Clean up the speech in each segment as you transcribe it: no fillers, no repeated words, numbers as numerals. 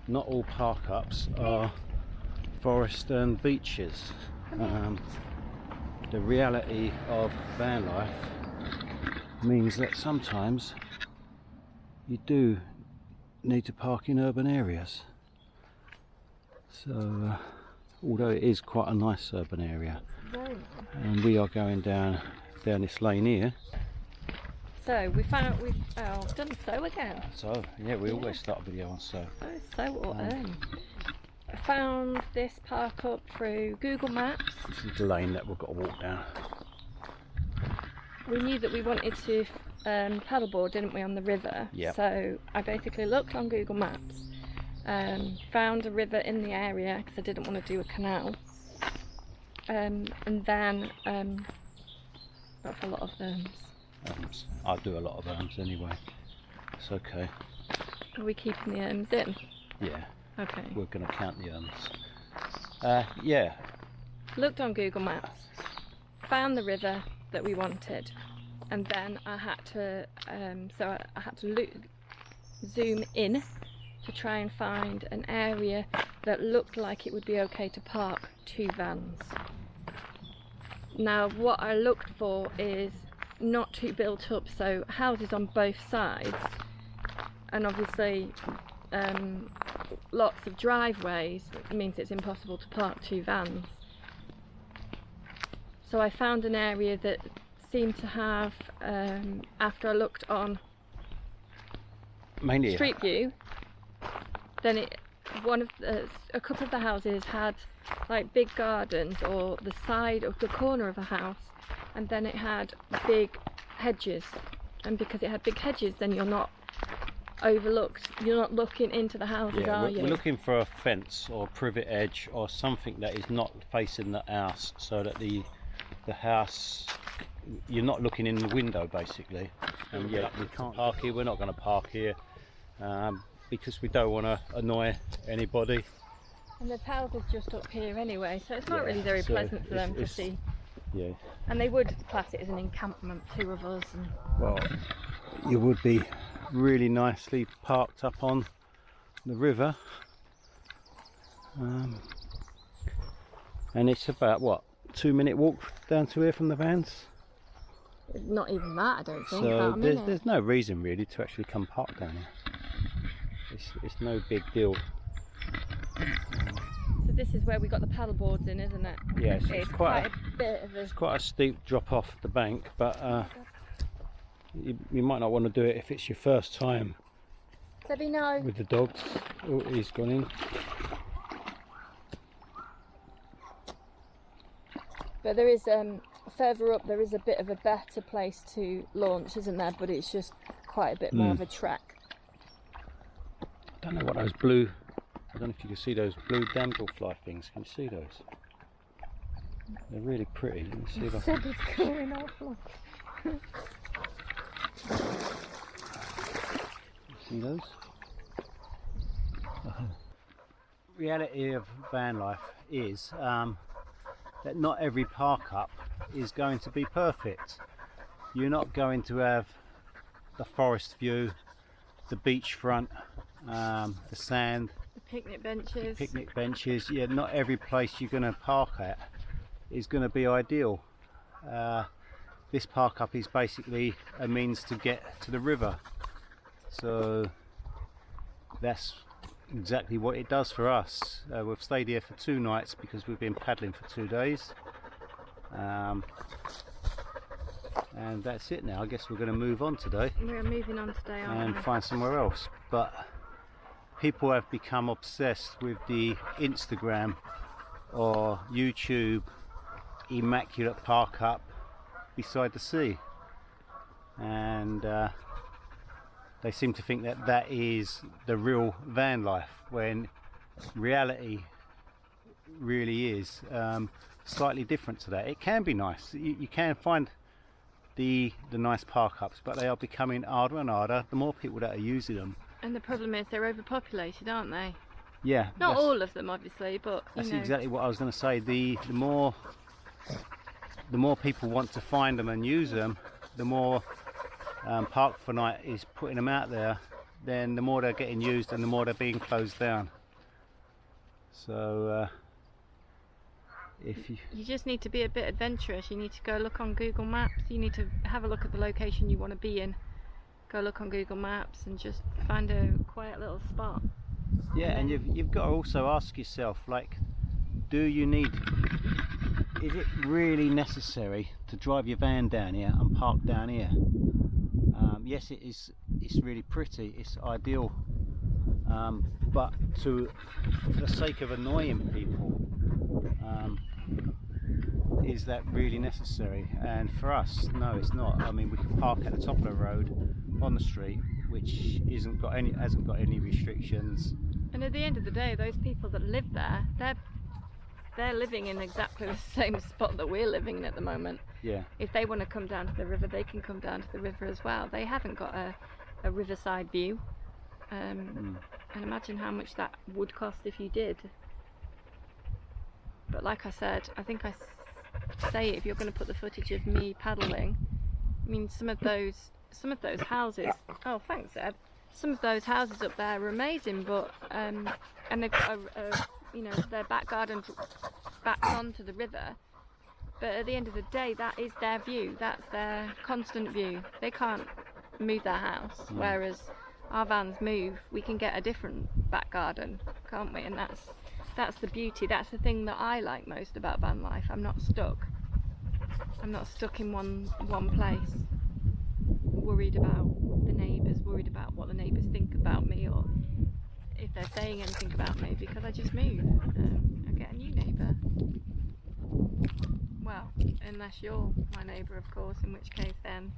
not all park-ups are forest and beaches. The reality of van life means that sometimes you do need to park in urban areas. So although it is quite a nice urban area, and we are going down this lane here. So we've done so again. So yeah, we always start a video on so. Oh, so autumn. I found this park up through Google Maps. This is the lane that we've got to walk down. We knew that we wanted to paddleboard, didn't we, on the river? Yeah. So I basically looked on Google Maps, found a river in the area because I didn't want to do a canal, and then that's a lot of I do a lot of arms anyway. It's okay. Are we keeping the in? Yeah. Okay. We're going to count the yeah. Looked on Google Maps, found the river that we wanted, and then I had to I had to zoom in to try and find an area that looked like it would be okay to park 2 vans. Now what I looked for is not too built up, so houses on both sides, and obviously lots of driveways. It means it's impossible to park 2 vans. So I found an area that seemed to have, after I looked on mainly Street View, then a couple of the houses had like big gardens, or the side of the corner of a house, and then it had big hedges, and because it had big hedges, then you're not looking into the houses, yeah, are you? We're looking for a fence or privet edge or something that is not facing the house, so that the house, you're not looking in the window basically. And yeah, we can't park here. We're not going to park here because we don't want to annoy anybody. And the house is just up here anyway, so it's not really very pleasant for them to see. Yeah. And they would class it as an encampment, 2 of us. And well, you would be really nicely parked up on the river, and it's about what, 2-minute walk down to here from the vans. Not even that, I don't think. So there's no reason really to actually come park down here. It's no big deal. So this is where we got the paddle boards in, isn't it? Yes, it's quite a bit of it's quite a steep drop off the bank, but you might not want to do it if it's your first time Debbie, no. with the dogs. Oh, he's gone in. But there is further up, there is a bit of a better place to launch, isn't there? But it's just quite a bit more of a trek. I don't know what those blue, I don't know if you can see those blue damselfly things. Can you see those? They're really pretty. Let me see if I can. It's going off. Look. See those? Reality of van life is that not every park up is going to be perfect. You're not going to have the forest view, the beachfront, the sand, The picnic benches. Yeah, not every place you're going to park at is going to be ideal. This park up is basically a means to get to the river, so that's exactly what it does for us. We've stayed here for 2 nights because we've been paddling for 2 days, and that's it now. I guess we're going to move on today. We're moving on today, and find somewhere else. But people have become obsessed with the Instagram or YouTube immaculate park up beside the sea, and they seem to think that that is the real van life, when reality really is slightly different to that. It can be nice. You can find the nice park ups, but they are becoming harder and harder the more people that are using them. And the problem is they're overpopulated, aren't they? Yeah. Not all of them, obviously, but that's exactly what I was going to say. The more people want to find them and use them, the more Park for Night is putting them out there, then the more they're getting used and the more they're being closed down. So if you just need to be a bit adventurous. You need to go look on Google Maps. You need to have a look at the location you want to be in. Go look on Google Maps and just find a quiet little spot. Yeah, and you've got to also ask yourself, like, is it really necessary to drive your van down here and park down here? Yes, it's really pretty, it's ideal, but for the sake of annoying people, is that really necessary? And for us, no, it's not. I mean, we can park at the top of the road on the street, which hasn't got any restrictions. And at the end of the day, those people that live there, they're living in exactly the same spot that we're living in at the moment. Yeah. If they want to come down to the river, they can come down to the river as well. They haven't got a riverside view. And imagine how much that would cost if you did. But like I said, I think I say if you're going to put the footage of me paddling, I mean some of those houses. Oh, thanks, Ed. Some of those houses up there are amazing, but and they've got their back garden backs onto the river. But at the end of the day, that is their view. That's their constant view. They can't move their house, whereas our vans move. We can get a different back garden, can't we? And that's the beauty. That's the thing that I like most about van life. I'm not stuck. I'm not stuck in one place, worried about the neighbours, worried about what the neighbours think about me, or if they're saying anything about me, because I just move. I get a new neighbour. Well, unless you're my neighbour, of course, in which case then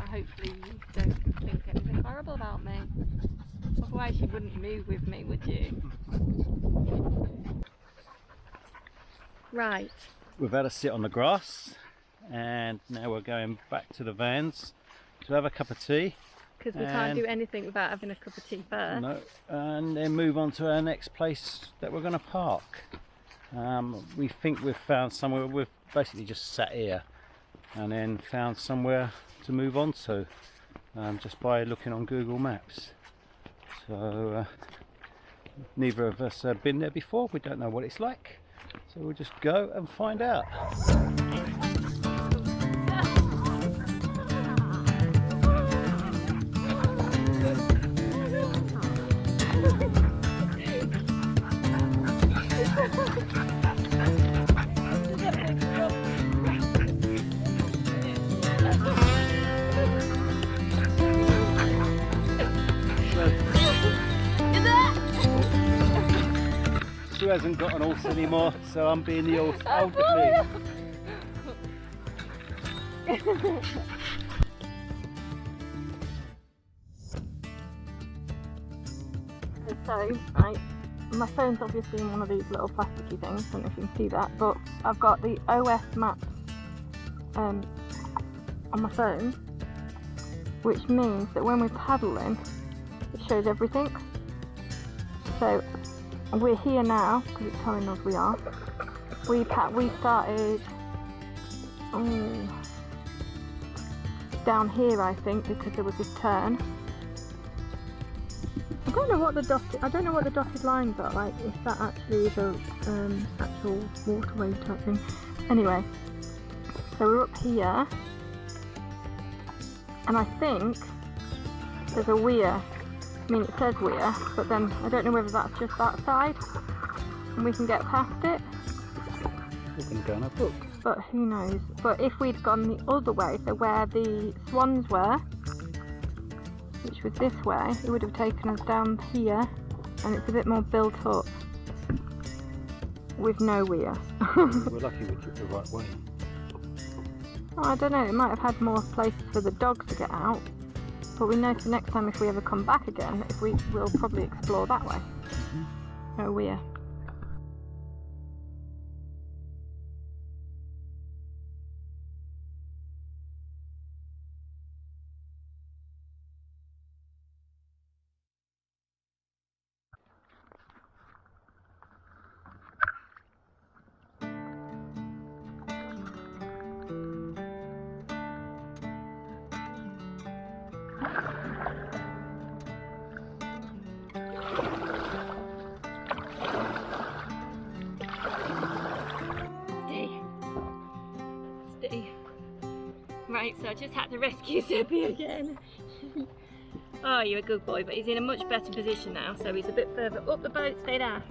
hopefully you don't think anything horrible about me. Otherwise you wouldn't move with me, would you? Right. We've had a sit on the grass, and now we're going back to the vans to have a cup of tea. Because we can't do anything without having a cup of tea first. No, and then move on to our next place that we're going to park. We think we've found somewhere. We've basically just sat here and then found somewhere to move on to, just by looking on Google Maps. So neither of us have been there before. We don't know what it's like, so we'll just go and find out. Sue hasn't got an horse anymore, so I'm being the horse. Hold the feet. So, right, my phone's obviously in one of these little plasticky things, I don't know if you can see that, but I've got the OS maps on my phone, which means that when we're paddling, it shows everything. So we're here now because it's telling us we are. We started down here, I think, because there was this turn. I don't know what the dotted lines are like. If that actually is a actual waterway type thing. Anyway, so we're up here, and I think there's a weir. I mean, it says weir, but then I don't know whether that's just that side, and we can get past it. We can go and have a look. But who knows? But if we'd gone the other way, so where the swans were, which was this way, it would have taken us down here, and it's a bit more built up with no weir. We're lucky we took the right way. Oh, I don't know, it might have had more places for the dogs to get out, but we know for next time if we ever come back again, we'll probably explore that way. No weir. right, so I just had to rescue Zippy again. Oh, you're a good boy, but he's in a much better position now, so he's a bit further up the boat, stay there.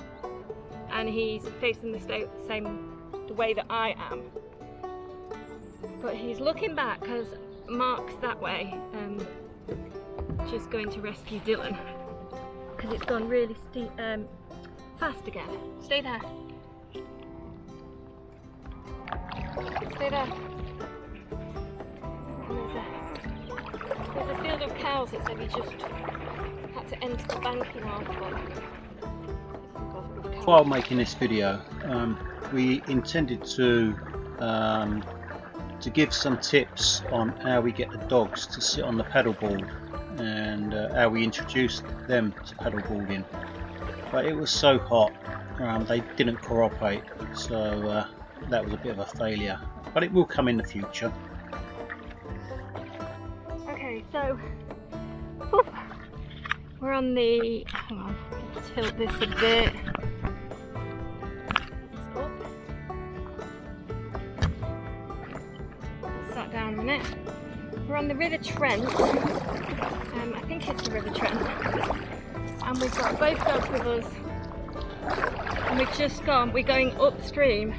And he's facing the way that I am. But he's looking back because Mark's that way, just going to rescue Dylan. Because it's gone really steep, fast again. Stay there. Stay there. There's a field of cows that said we just had to enter the banking off. While making this video, we intended to give some tips on how we get the dogs to sit on the paddleboard and how we introduced them to paddleboarding. But it was so hot, they didn't cooperate, so that was a bit of a failure. But it will come in the future. Okay, so we're on the, hang on, let's tilt this a bit. It's up. Sat down a minute. We're on the River Trent. I think it's the River Trent. And we've got both dogs with us. And we're going upstream.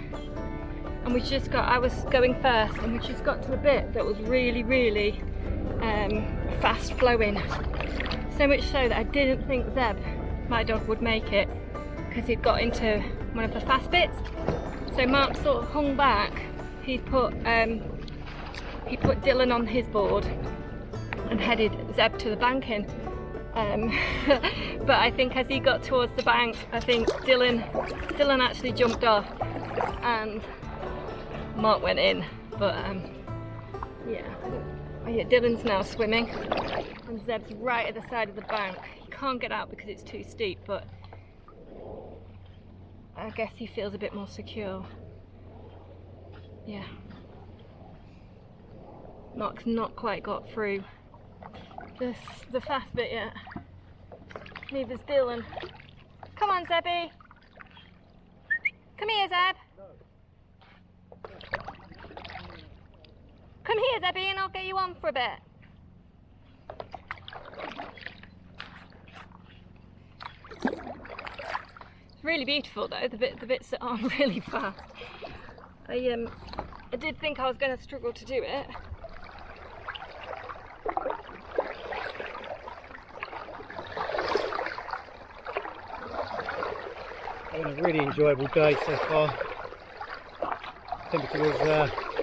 And I was going first, and we just got to a bit that was really, really fast flowing. So much so that I didn't think Zeb, my dog, would make it because he'd got into one of the fast bits. So Mark sort of hung back. He put Dylan on his board and headed Zeb to the banking. But I think as he got towards the bank, I think Dylan actually jumped off and Mark went in. But yeah, Dylan's now swimming and Zeb's right at the side of the bank. He can't get out because it's too steep, but I guess he feels a bit more secure. Yeah. Mark's not quite got through the fast bit yet. Neither's Dylan. Come on, Zebby. Come here, Zeb. Come here, Zebby, and I'll get you on for a bit. It's really beautiful though, the bits that are really fast. I did think I was going to struggle to do it. It's been a really enjoyable day so far. Temperature was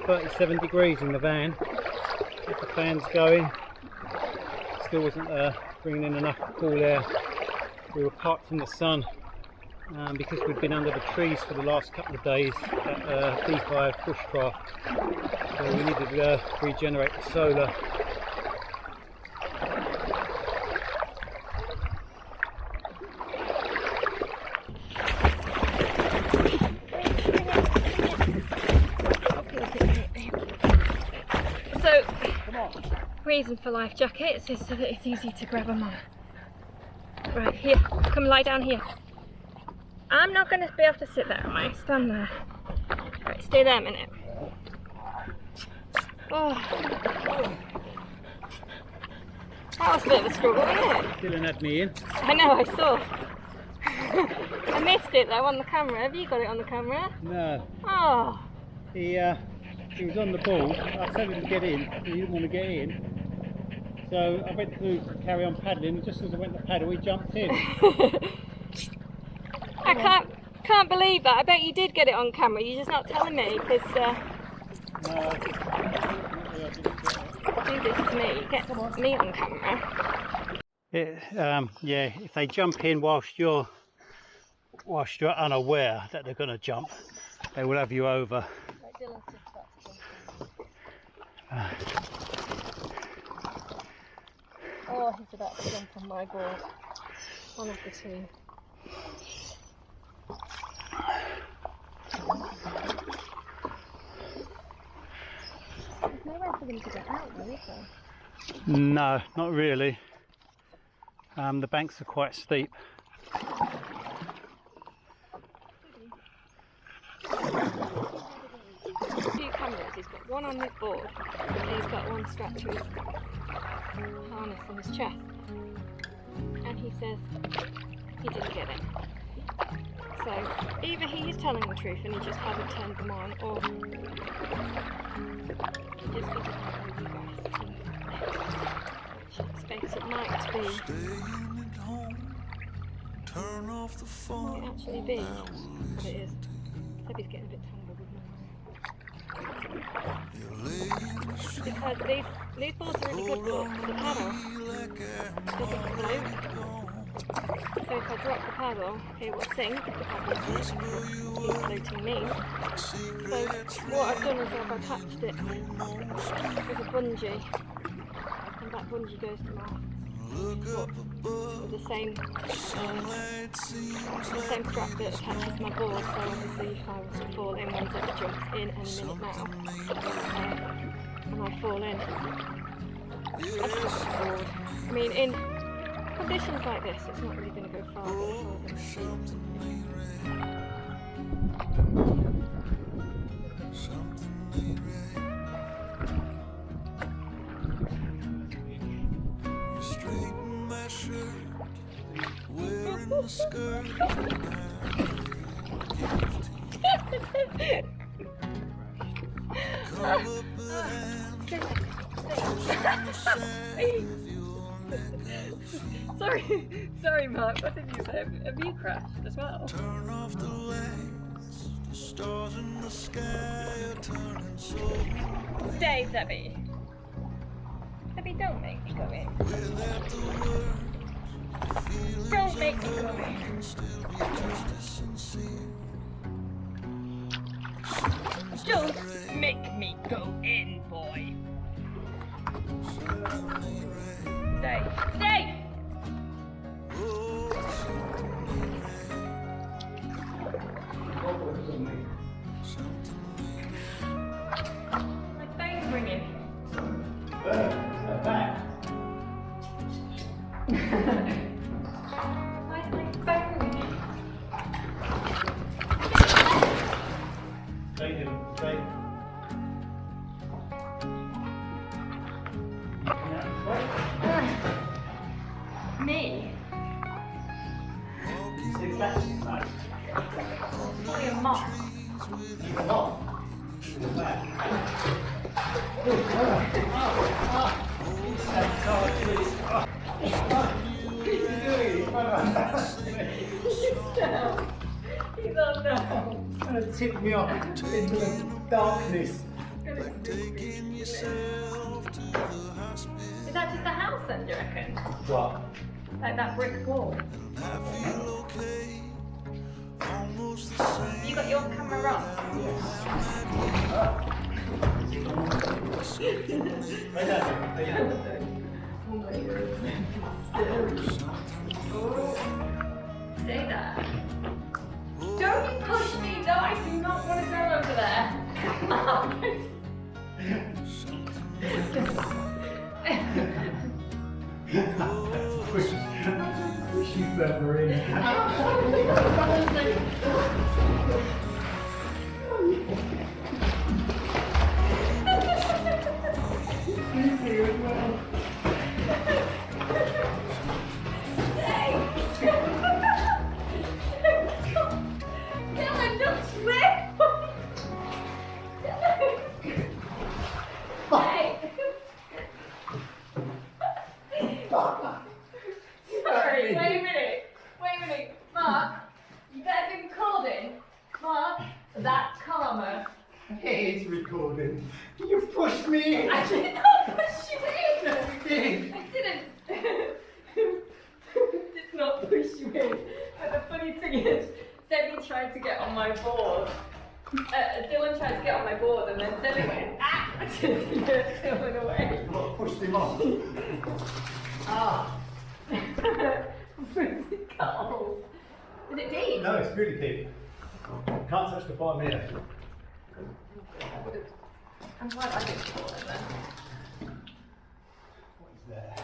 37 degrees in the van. With the fans going, still wasn't bringing in enough cool air. We were parked in the sun because we'd been under the trees for the last couple of days at B5 bushcraft. So we needed to regenerate the solar. Reason for life jackets is so that it's easy to grab them on. Right, here, come lie down here. I'm not going to be able to sit there, am I? Stand there. Right, stay there a minute. Oh. That was a bit of a struggle, wasn't it? Dylan had me in. I know, I saw. I missed it though on the camera. Have you got it on the camera? No. Oh. He was on the ball. I told him to get in. He didn't want to get in. So I went to carry on paddling, and just as I went to paddle, he jumped in. I can't believe that. I bet you did get it on camera. You're just not telling me because. No. Do this to me. Get me on camera. Yeah, if they jump in whilst you're unaware that they're going to jump, they will have you over. Right, Dylan's just about to jump. Oh, he's about to jump on my board. One of the two. There's nowhere for them to get out though, is there? No, not really. The banks are quite steep. A few cameras. he's got one on his board and he's got one strapped to his harness on his chest. And he says he didn't get it. So either he is telling the truth and he just hasn't turned them on, or he just doesn't want you guys to see which I expect it might be. Might actually be what it is. Debbie's getting a bit tangled with me. Because these boards are really good, but the paddle doesn't float. So if I drop the paddle, it will sink, obviously, he's floating me. So what I've done is I've attached it with a bungee, and that bungee goes to my foot with the same strap that attaches my board. So obviously if I was to fall in, one Zebby jumps in any minute now, and I fall in, I've got the board. I mean, in conditions like this, it's not really going to go far, but it's all going to Sorry, Mark, what did you say? Have you crashed as well? Turn off the lights, the stars in the sky are turning so. Stay, Zebby. Zebby, don't make me go in. Don't make me go in. Don't make me go in, boy. Stay. Stay! My phone's ringing. Back. Why is my phone ringing? Take him. Take. Me? Probably a moth. He's on down. It's going to tip me off into the darkness. Is that just a house then, do you reckon? What? Like that brick wall? You got your camera on? Stay there. Don't you push me, no, I do not want to go over there. Push you further in. Sorry, wait a minute. Mark, you better be recording. Mark, that's karma. It is recording. You pushed me in. I did not push you in. No, you did. I didn't. Did not push you in. But the funny thing is, Zebby tried to get on my board. Dylan tried to get on my board and then Zebby went, ah! Dylan away. What, pushed him off? Ah. Was it cold? Is it deep? No, it's really deep. Can't touch the bottom here. I'm glad I didn't fall in there. What is there?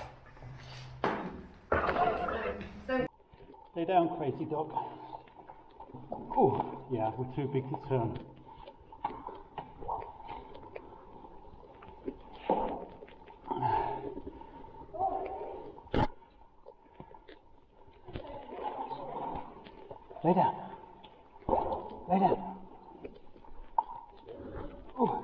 So, Stay down, crazy dog. Oh, yeah, we're too big to turn. Lay down. Lay down. Oh.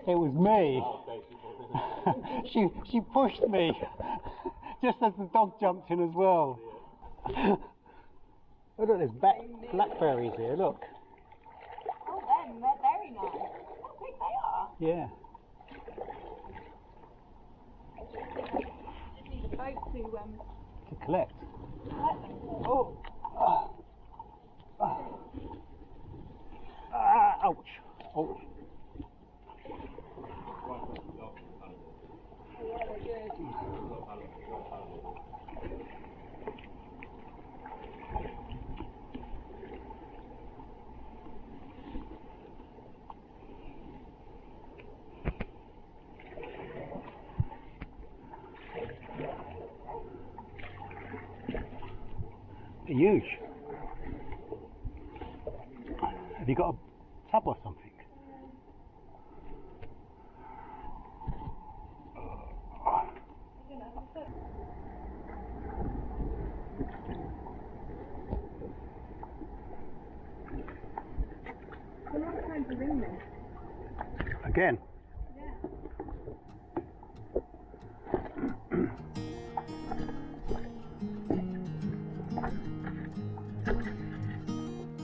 It was me. she pushed me just as the dog jumped in as well. Oh look, there's blackberries here, look. Oh, they're very nice. How big they are. Yeah. Just need a boat To collect. collect them. Oh. Ouch. Ouch. Yeah, they're good. They're huge. Have you got a tub or something? I'm not trying to ring them. Again?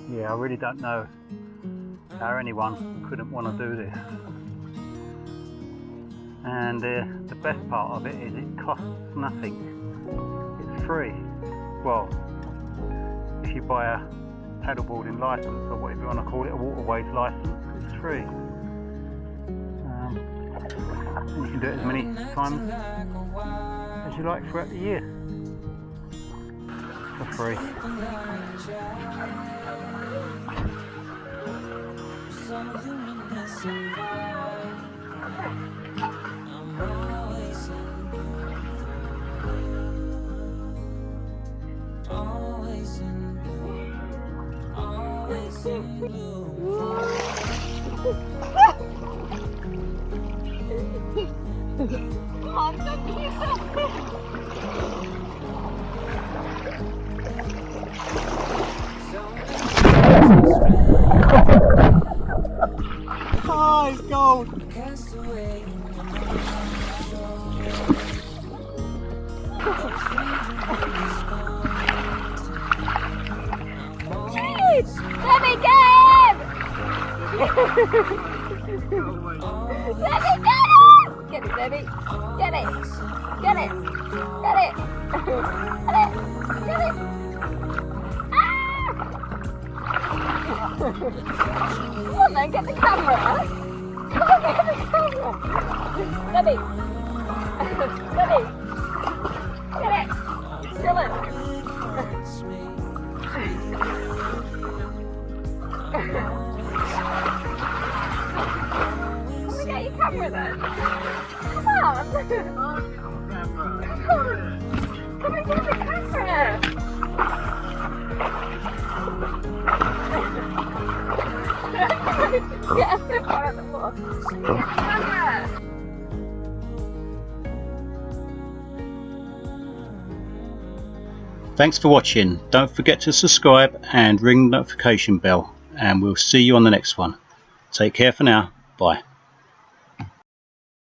Yeah, I really don't know how anyone couldn't want to do this. And the best part of it is it costs nothing. It's free. Well, if you buy a paddleboarding license or whatever you want to call it, a waterways license, it's free. And you can do it as many times as you like throughout the year for free. Come on, don't be Oh, it's gold! Debbie, get him! Debbie, get him! Get it, Debbie. Get it. Get it. Get it. Get it. Get it. Ah! Come on then, get the camera. Come on, get the camera. Debbie. Debbie. Get it. Kill it. Can we get your camera then? Come on! Come and get the camera! Get a flipper at the floor. Get the camera! Thanks for watching. Don't forget to subscribe and ring the notification bell, and we'll see you on the next one. Take care for now. Bye.